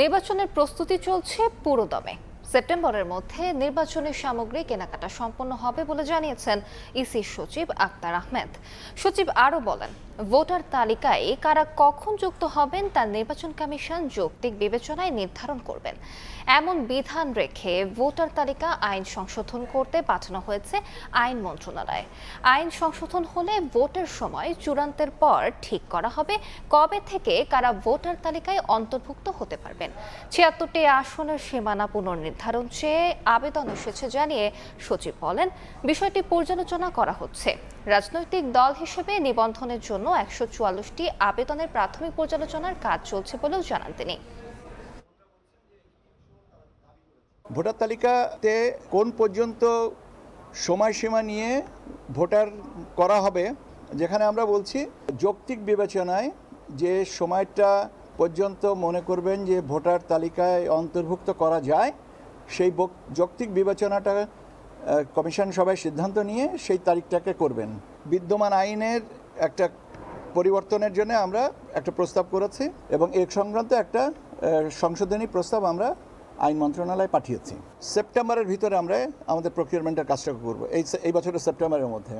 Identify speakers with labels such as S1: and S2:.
S1: নির্বাচনের প্রস্তুতি চলছে পুরোদমে। সেপ্টেম্বরের মধ্যে নির্বাচনের সামগ্রী কেনাকাটা সম্পন্ন হবে বলে জানিয়েছেন ইসি সচিব আক্তার আহমেদ। সচিব আরও বলেন, ভোটার তালিকায় কারা কখন যুক্ত হবেন তা নির্বাচন কমিশন যৌক্তিক বিবেচনায় নির্ধারণ করবেন। এমন বিধান রেখে ভোটার তালিকা আইন সংশোধন করতে পাঠানো হয়েছে আইন মন্ত্রণালয়ে। আইন সংশোধন হলে ভোটের সময় চূড়ান্তের পর ঠিক করা হবে কবে থেকে কারা ভোটার তালিকায় অন্তর্ভুক্ত হতে পারবেন। ৭৬টি আসনের সীমানা পুনর্নির্ধারণ চেয়ে আবেদন এসেছে জানিয়ে সচিব বলেন, বিষয়টি পর্যালোচনা করা হচ্ছে। রাজনৈতিক দল হিসেবে নিবন্ধনের জন্য ১৪৪টি আবেদনের প্রাথমিক পর্যালোচনার কাজ চলছে বলেও জানান তিনি।
S2: ভোটার তালিকাতে কোন পর্যন্ত সময়সীমা নিয়ে ভোটার করা হবে, যেখানে আমরা বলছি যৌক্তিক বিবেচনায় যে সময়টা পর্যন্ত মনে করবেন যে ভোটার তালিকায় অন্তর্ভুক্ত করা যায়, সেই যৌক্তিক বিবেচনাটা কমিশন সবাই সিদ্ধান্ত নিয়ে সেই তারিখটাকে করবেন। বিদ্যমান আইনের একটা পরিবর্তনের জন্য আমরা একটা প্রস্তাব করেছি এবং এ সংক্রান্ত একটা সংশোধনী প্রস্তাব আমরা আইন মন্ত্রণালয়ে পাঠিয়েছি। সেপ্টেম্বরের ভিতরে আমরা আমাদের প্রকিউরমেন্টের কাজটা করব, এই বছরের সেপ্টেম্বরের মধ্যে।